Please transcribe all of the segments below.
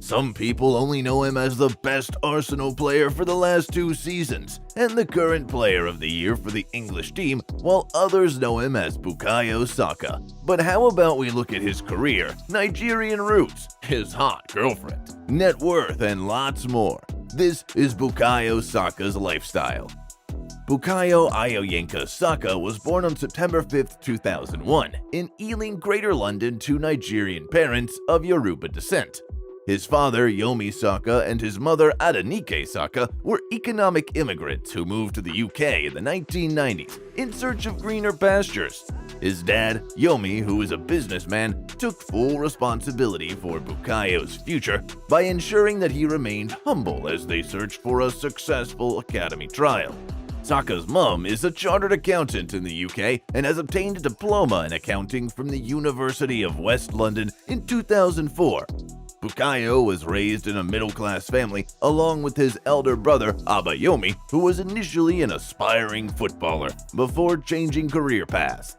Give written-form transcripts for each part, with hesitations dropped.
Some people only know him as the best Arsenal player for the last 2 seasons and the current player of the year for the English team, while others know him as Bukayo Saka. But how about we look at his career, Nigerian roots, his hot girlfriend, net worth, and lots more. This is Bukayo Saka's lifestyle. Bukayo Ayoyenka Saka was born on September 5, 2001, in Ealing, Greater London to Nigerian parents of Yoruba descent. His father, Yomi Saka, and his mother, Adenike Saka, were economic immigrants who moved to the UK in the 1990s in search of greener pastures. His dad, Yomi, who is a businessman, took full responsibility for Bukayo's future by ensuring that he remained humble as they searched for a successful academy trial. Saka's mom is a chartered accountant in the UK and has obtained a diploma in accounting from the University of West London in 2004. Bukayo was raised in a middle-class family along with his elder brother, Abayomi, who was initially an aspiring footballer before changing career paths.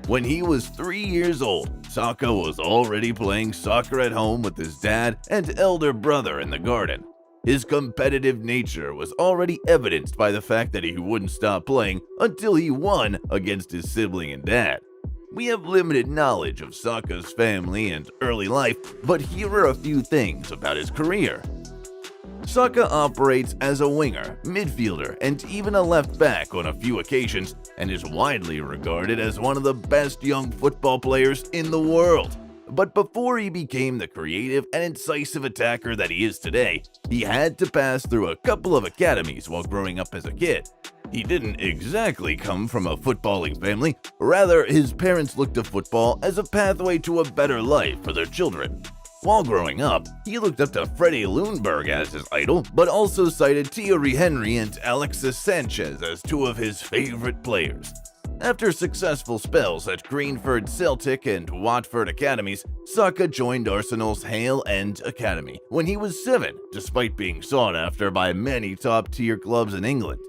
When he was 3 years old, Saka was already playing soccer at home with his dad and elder brother in the garden. His competitive nature was already evidenced by the fact that he wouldn't stop playing until he won against his sibling and dad. We have limited knowledge of Saka's family and early life, but here are a few things about his career. Saka operates as a winger, midfielder, and even a left back on a few occasions, and is widely regarded as one of the best young football players in the world. But before he became the creative and incisive attacker that he is today, he had to pass through a couple of academies while growing up as a kid. He didn't exactly come from a footballing family, rather his parents looked to football as a pathway to a better life for their children. While growing up, he looked up to Freddie Ljungberg as his idol, but also cited Thierry Henry and Alexis Sanchez as 2 of his favorite players. After successful spells at Greenford Celtic and Watford academies, Saka joined Arsenal's Hale End Academy when he was 7, despite being sought after by many top-tier clubs in England.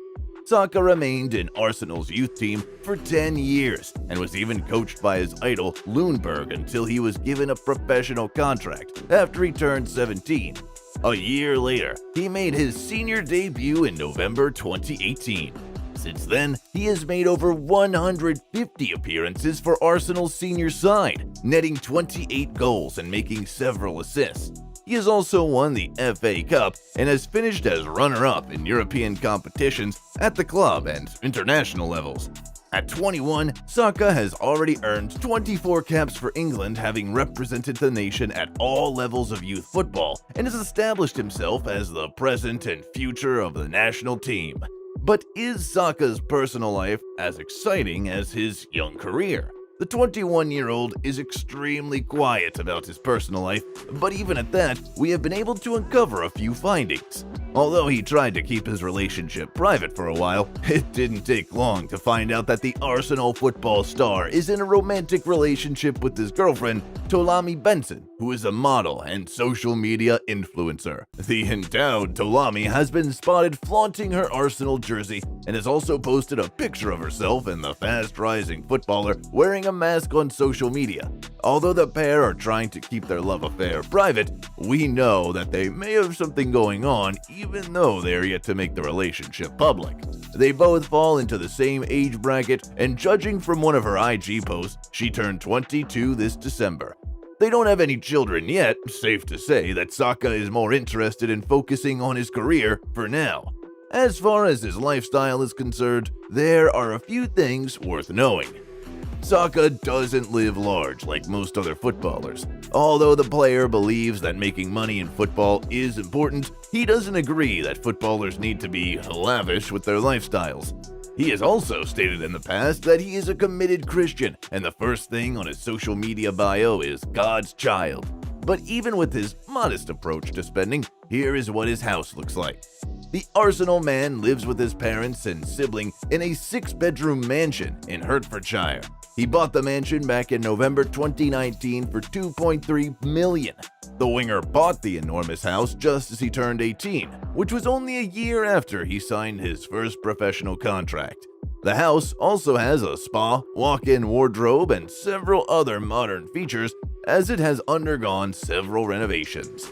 Saka remained in Arsenal's youth team for 10 years and was even coached by his idol Ljungberg until he was given a professional contract after he turned 17. A year later, he made his senior debut in November 2018. Since then, he has made over 150 appearances for Arsenal's senior side, netting 28 goals and making several assists. He has also won the FA Cup and has finished as runner-up in European competitions at the club and international levels. At 21, Saka has already earned 24 caps for England, having represented the nation at all levels of youth football, and has established himself as the present and future of the national team. But is Saka's personal life as exciting as his young career? The 21-year-old is extremely quiet about his personal life, but even at that, we have been able to uncover a few findings. Although he tried to keep his relationship private for a while, it didn't take long to find out that the Arsenal football star is in a romantic relationship with his girlfriend, Tolami Benson, who is a model and social media influencer. The endowed Tolami has been spotted flaunting her Arsenal jersey and has also posted a picture of herself and the fast-rising footballer wearing a mask on social media. Although the pair are trying to keep their love affair private, we know that they may have something going on even though they are yet to make the relationship public. They both fall into the same age bracket, and judging from one of her IG posts, she turned 22 this December. They don't have any children yet, safe to say that Saka is more interested in focusing on his career for now. As far as his lifestyle is concerned, there are a few things worth knowing. Saka doesn't live large like most other footballers. Although the player believes that making money in football is important, he doesn't agree that footballers need to be lavish with their lifestyles. He has also stated in the past that he is a committed Christian, and the first thing on his social media bio is God's child. But even with his modest approach to spending, here is what his house looks like. The Arsenal man lives with his parents and sibling in a 6-bedroom mansion in Hertfordshire. He bought the mansion back in November 2019 for $2.3 million. The winger bought the enormous house just as he turned 18, which was only a year after he signed his first professional contract. The house also has a spa, walk-in wardrobe, and several other modern features as it has undergone several renovations.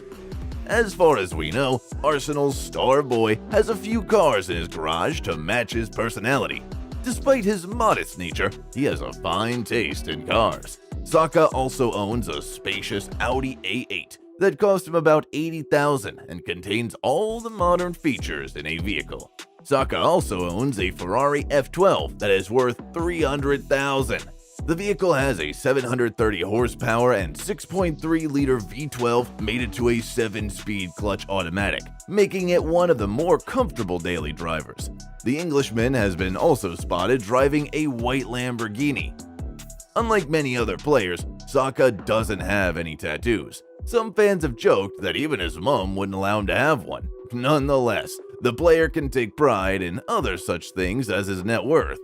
As far as we know, Arsenal's star boy has a few cars in his garage to match his personality. Despite his modest nature, he has a fine taste in cars. Saka also owns a spacious Audi A8 that cost him about $80,000 and contains all the modern features in a vehicle. Saka also owns a Ferrari F12 that is worth $300,000. The vehicle has a 730 horsepower and 6.3-liter V12 mated to a 7-speed clutch automatic, making it one of the more comfortable daily drivers. The Englishman has been also spotted driving a white Lamborghini. Unlike many other players, Saka doesn't have any tattoos. Some fans have joked that even his mom wouldn't allow him to have one. Nonetheless, the player can take pride in other such things as his net worth.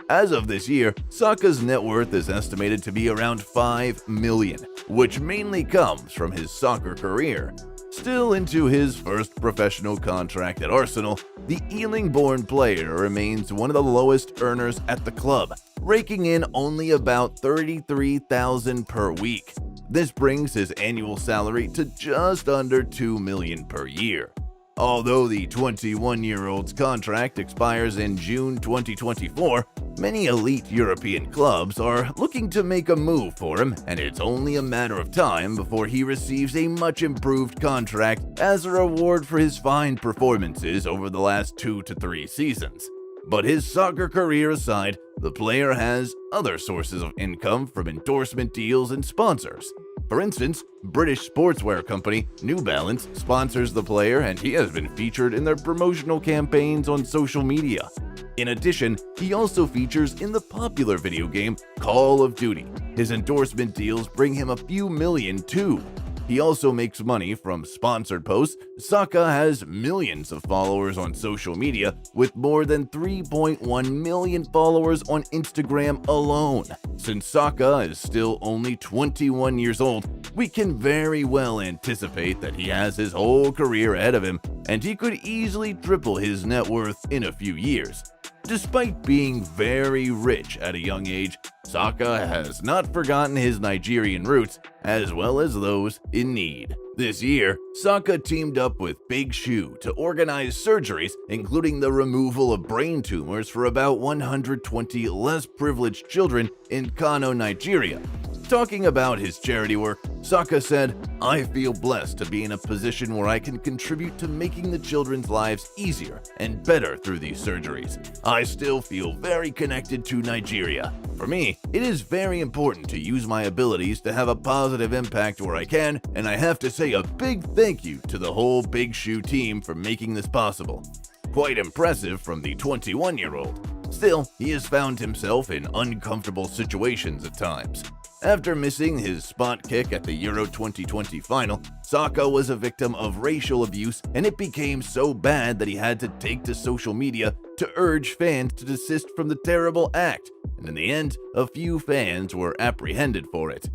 As of this year, Saka's net worth is estimated to be around $5 million, which mainly comes from his soccer career. Still into his first professional contract at Arsenal, the Ealing-born player remains one of the lowest earners at the club, raking in only about $33,000 per week. This brings his annual salary to just under $2 million per year. Although the 21-year-old's contract expires in June 2024, many elite European clubs are looking to make a move for him, and it's only a matter of time before he receives a much-improved contract as a reward for his fine performances over the last 2 to 3 seasons. But his soccer career aside, the player has other sources of income from endorsement deals and sponsors. For instance, British sportswear company New Balance sponsors the player, and he has been featured in their promotional campaigns on social media. In addition, he also features in the popular video game Call of Duty. His endorsement deals bring him a few million too. He also makes money from sponsored posts. Saka has millions of followers on social media, with more than 3.1 million followers on Instagram alone. Since Saka is still only 21 years old, we can very well anticipate that he has his whole career ahead of him, and he could easily triple his net worth in a few years. Despite being very rich at a young age, Saka has not forgotten his Nigerian roots, as well as those in need. This year, Saka teamed up with Big Shoe to organize surgeries, including the removal of brain tumors for about 120 less privileged children in Kano, Nigeria. Talking about his charity work, Saka said, "I feel blessed to be in a position where I can contribute to making the children's lives easier and better through these surgeries. I still feel very connected to Nigeria. For me, it is very important to use my abilities to have a positive impact where I can, and I have to say a big thank you to the whole Big Shoe team for making this possible." Quite impressive from the 21-year-old. Still, he has found himself in uncomfortable situations at times. After missing his spot kick at the Euro 2020 final, Saka was a victim of racial abuse, and it became so bad that he had to take to social media to urge fans to desist from the terrible act, and in the end, a few fans were apprehended for it.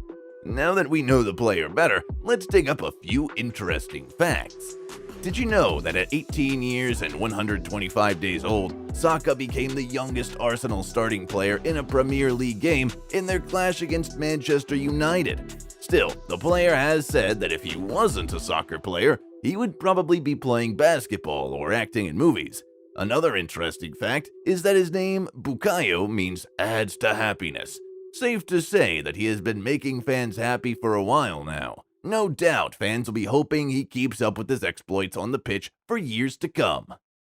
Now that we know the player better, let's dig up a few interesting facts. Did you know that at 18 years and 125 days old, Saka became the youngest Arsenal starting player in a Premier League game in their clash against Manchester United? Still, the player has said that if he wasn't a soccer player, he would probably be playing basketball or acting in movies. Another interesting fact is that his name, Bukayo, means adds to happiness. Safe to say that he has been making fans happy for a while now. No doubt fans will be hoping he keeps up with his exploits on the pitch for years to come.